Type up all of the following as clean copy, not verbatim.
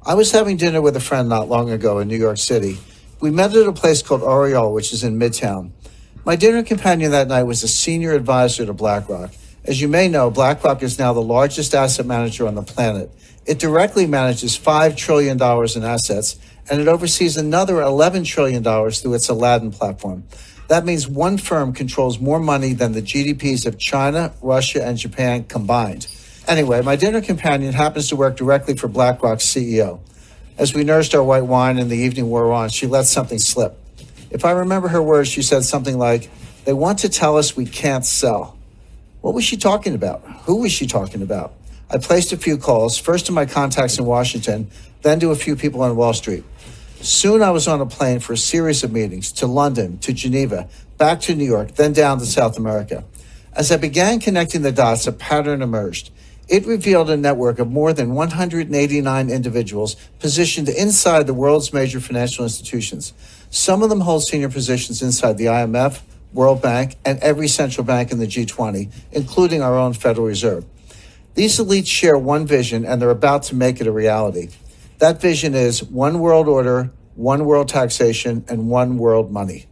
I was having dinner with a friend not long ago in New York City. We met at a place called Oriole, which is in Midtown. My dinner companion that night was a senior advisor to BlackRock. As you may know, BlackRock is now the largest asset manager on the planet. It directly manages $5 trillion in assets, and it oversees another $11 trillion through its Aladdin platform. That means one firm controls more money than the GDPs of China, Russia, and Japan combined. Anyway, my dinner companion happens to work directly for BlackRock's CEO. As we nursed our white wine and the evening wore on, she let something slip. If I remember her words, she said something like, "They want to tell us we can't sell." What was she talking about? Who was she talking about? I placed a few calls, first to my contacts in Washington, then to a few people on Wall Street. Soon I was on a plane for a series of meetings to London, to Geneva, back to New York, then down to South America. As I began connecting the dots, a pattern emerged. It revealed a network of more than 189 individuals positioned inside the world's major financial institutions. Some of them hold senior positions inside the IMF, World Bank, and every central bank in the G20, including our own Federal Reserve. These elites share one vision, and they're about to make it a reality. That vision is one world order, one world taxation, and one world money.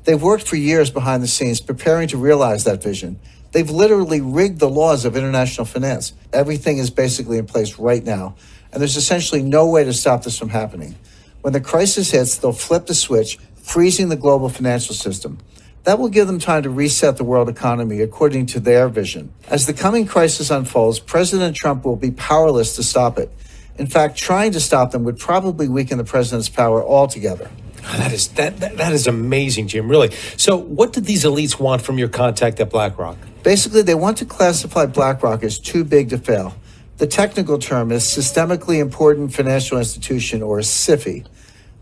They've worked for years behind the scenes preparing to realize that vision. They've literally rigged the laws of international finance. Everything is basically in place right now, and there's essentially no way to stop this from happening. When the crisis hits, they'll flip the switch, freezing the global financial system. That will give them time to reset the world economy according to their vision. As the coming crisis unfolds, President Trump will be powerless to stop it. In fact, trying to stop them would probably weaken the president's power altogether. That is amazing, Jim, really. So what did these elites want from your contact at BlackRock? Basically, they want to classify BlackRock as too big to fail. The technical term is Systemically Important Financial Institution, or SIFI.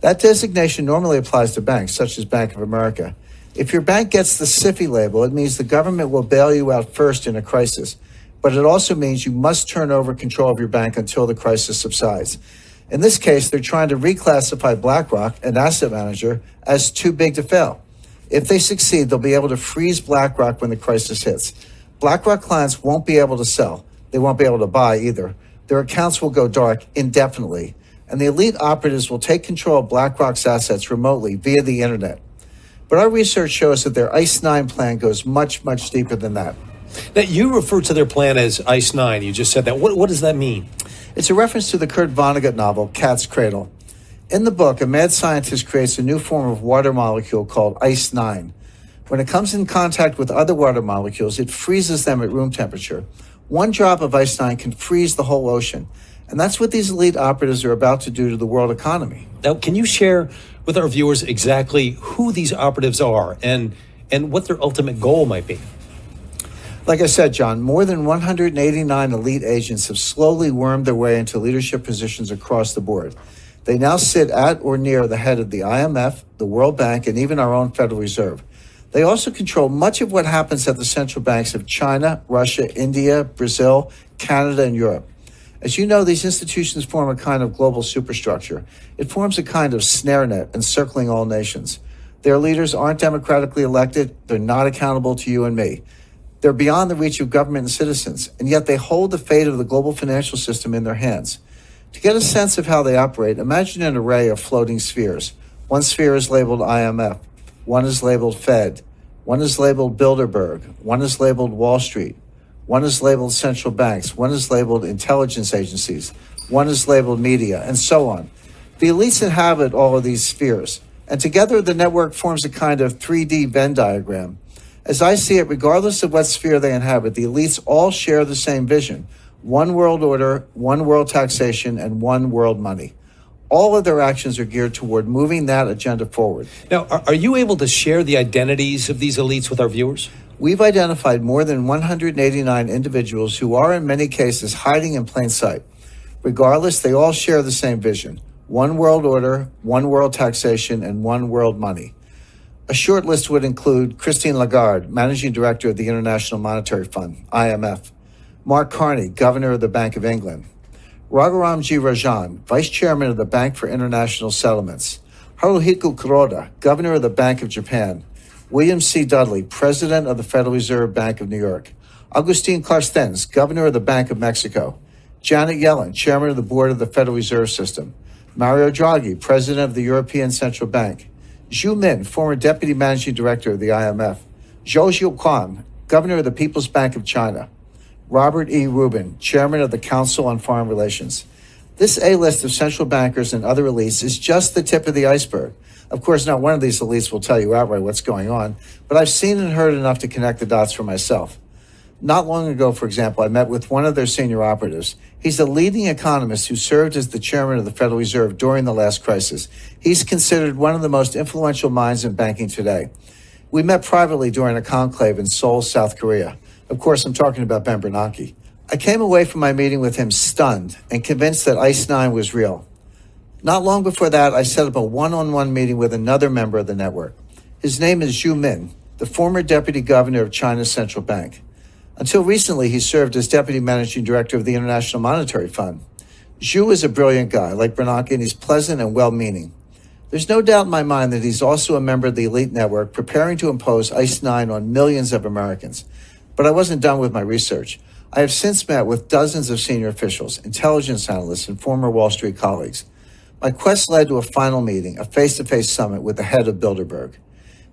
That designation normally applies to banks, such as Bank of America. If your bank gets the SIFI label, it means the government will bail you out first in a crisis. But it also means you must turn over control of your bank until the crisis subsides. In this case, they're trying to reclassify BlackRock, an asset manager, as too big to fail. If they succeed, they'll be able to freeze BlackRock when the crisis hits. BlackRock clients won't be able to sell. They won't be able to buy either. Their accounts will go dark indefinitely. And the elite operatives will take control of BlackRock's assets remotely via the internet. But our research shows that their ICE 9 plan goes much, much deeper than that. Now, you refer to their plan as ICE 9. You just said that. What does that mean? It's a reference to the Kurt Vonnegut novel, Cat's Cradle. In the book, a mad scientist creates a new form of water molecule called ICE 9. When it comes in contact with other water molecules, it freezes them at room temperature. One drop of ICE 9 can freeze the whole ocean. And that's what these elite operatives are about to do to the world economy. Now, can you share with our viewers exactly who these operatives are and what their ultimate goal might be? Like I said, John, more than 189 elite agents have slowly wormed their way into leadership positions across the board. They now sit at or near the head of the IMF, the World Bank, and even our own Federal Reserve. They also control much of what happens at the central banks of China, Russia, India, Brazil, Canada, and Europe. As you know, these institutions form a kind of global superstructure. It forms a kind of snare net encircling all nations. Their leaders aren't democratically elected. They're not accountable to you and me. They're beyond the reach of government and citizens, and yet they hold the fate of the global financial system in their hands. To get a sense of how they operate, imagine an array of floating spheres. One sphere is labeled IMF. One is labeled Fed. One is labeled Bilderberg. One is labeled Wall Street. One is labeled central banks. One is labeled intelligence agencies. One is labeled media, and so on. The elites inhabit all of these spheres, and together the network forms a kind of 3D Venn diagram. As I see it, regardless of what sphere they inhabit, the elites all share the same vision: one world order, one world taxation, and one world money. All of their actions are geared toward moving that agenda forward. Now, are you able to share the identities of these elites with our viewers? We've identified more than 189 individuals who are in many cases hiding in plain sight. Regardless, they all share the same vision: one world order, one world taxation, and one world money. A short list would include Christine Lagarde, Managing Director of the International Monetary Fund, IMF; Mark Carney, Governor of the Bank of England; Raghuram Rajan, Vice Chairman of the Bank for International Settlements; Haruhiko Kuroda, Governor of the Bank of Japan; William C. Dudley, President of the Federal Reserve Bank of New York; Agustín Carstens, Governor of the Bank of Mexico; Janet Yellen, chairman of the board of the Federal Reserve System, Mario Draghi, president of the European Central Bank, Zhu Min, former deputy managing director of the IMF, Zhou Xiaochuan, governor of the People's Bank of China, Robert E. Rubin, chairman of the Council on Foreign Relations. This A-list of central bankers and other elites is just the tip of the iceberg. Of course, not one of these elites will tell you outright what's going on, but I've seen and heard enough to connect the dots for myself. Not long ago, for example, I met with one of their senior operatives. He's a leading economist who served as the chairman of the Federal Reserve during the last crisis. He's considered one of the most influential minds in banking today. We met privately during a conclave in Seoul, South Korea. Of course, I'm talking about Ben Bernanke. I came away from my meeting with him stunned and convinced that ICE 9 was real. Not long before that, I set up a one-on-one meeting with another member of the network. His name is Zhu Min, the former deputy governor of China's central bank. Until recently, he served as deputy managing director of the International Monetary Fund. Zhu is a brilliant guy, like Bernanke, and he's pleasant and well-meaning. There's no doubt in my mind that he's also a member of the elite network preparing to impose ICE 9 on millions of Americans. But I wasn't done with my research. I have since met with dozens of senior officials, intelligence analysts, and former Wall Street colleagues. My quest led to a final meeting, a face-to-face summit with the head of Bilderberg.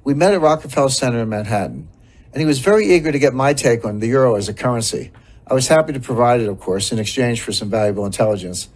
We met at Rockefeller Center in Manhattan, and he was very eager to get my take on the euro as a currency. I was happy to provide it, of course, in exchange for some valuable intelligence.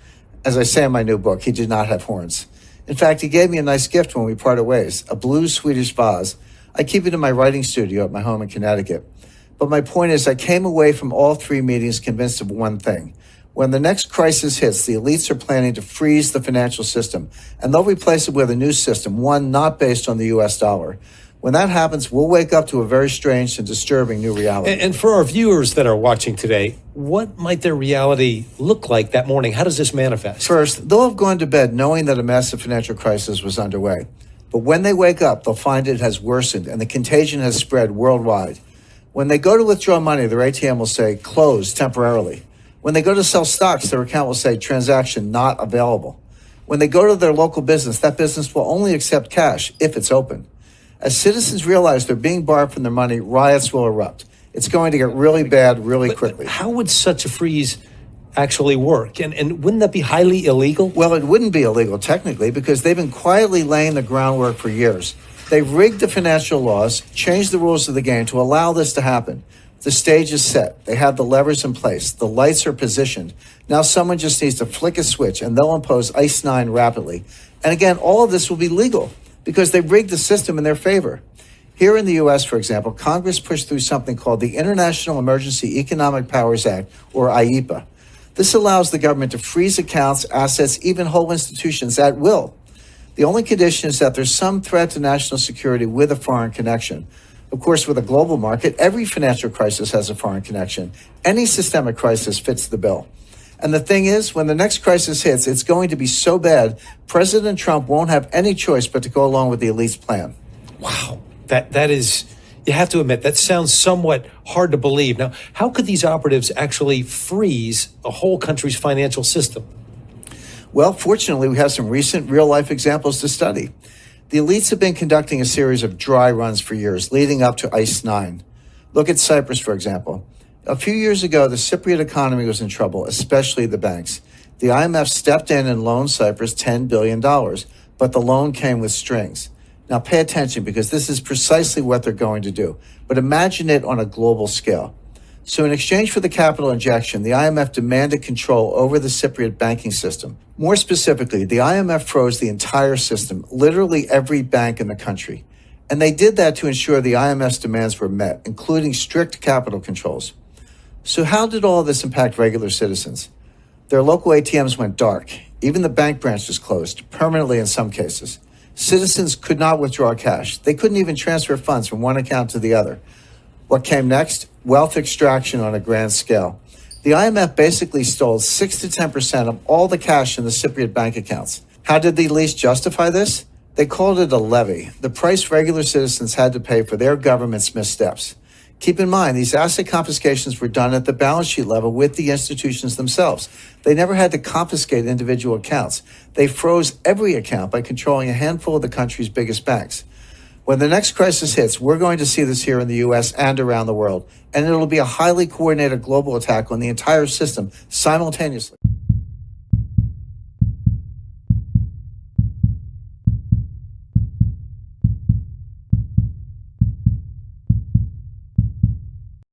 As I say in my new book, he did not have horns. In fact, he gave me a nice gift when we parted ways, a blue Swedish vase. I keep it in my writing studio at my home in Connecticut. But my point is, I came away from all three meetings convinced of one thing. When the next crisis hits, the elites are planning to freeze the financial system, and they'll replace it with a new system, one not based on the U.S. dollar. When that happens, we'll wake up to a very strange and disturbing new reality. And for our viewers that are watching today, what might their reality look like that morning? How does this manifest? First, they'll have gone to bed knowing that a massive financial crisis was underway. But when they wake up, they'll find it has worsened and the contagion has spread worldwide. When they go to withdraw money, their ATM will say, closed temporarily. When they go to sell stocks, their account will say, transaction not available. When they go to their local business, that business will only accept cash if it's open. As citizens realize they're being barred from their money, riots will erupt. It's going to get really bad really quickly. How would such a freeze actually work? And wouldn't that be highly illegal? Well, it wouldn't be illegal technically because they've been quietly laying the groundwork for years. They've rigged the financial laws, changed the rules of the game to allow this to happen. The stage is set. They have the levers in place. The lights are positioned. Now someone just needs to flick a switch and they'll impose ICE 9 rapidly. And again, all of this will be legal because they've rigged the system in their favor. Here in the U.S., for example, Congress pushed through something called the International Emergency Economic Powers Act, or IEPA. This allows the government to freeze accounts, assets, even whole institutions at will. The only condition is that there's some threat to national security with a foreign connection. Of course, with a global market, every financial crisis has a foreign connection. Any systemic crisis fits the bill. And the thing is, when the next crisis hits, it's going to be so bad, President Trump won't have any choice but to go along with the elite's plan. Wow. That is, you have to admit, that sounds somewhat hard to believe. Now, how could these operatives actually freeze a whole country's financial system? Well, fortunately, we have some recent real-life examples to study. The elites have been conducting a series of dry runs for years, leading up to ICE 9. Look at Cyprus, for example. A few years ago, the Cypriot economy was in trouble, especially the banks. The IMF stepped in and loaned Cyprus $10 billion, but the loan came with strings. Now, pay attention, because this is precisely what they're going to do. But imagine it on a global scale. So in exchange for the capital injection, the IMF demanded control over the Cypriot banking system. More specifically, the IMF froze the entire system, literally every bank in the country. And they did that to ensure the IMF's demands were met, including strict capital controls. So how did all of this impact regular citizens? Their local ATMs went dark. Even the bank branch was closed, permanently in some cases. Citizens could not withdraw cash. They couldn't even transfer funds from one account to the other. What came next? Wealth extraction on a grand scale. The IMF basically stole 6 to 10% of all the cash in the Cypriot bank accounts. How did the elites justify this? They called it a levy, the price regular citizens had to pay for their government's missteps. Keep in mind, these asset confiscations were done at the balance sheet level with the institutions themselves. They never had to confiscate individual accounts. They froze every account by controlling a handful of the country's biggest banks. When the next crisis hits, we're going to see this here in the U.S. and around the world, and it'll be a highly coordinated global attack on the entire system simultaneously.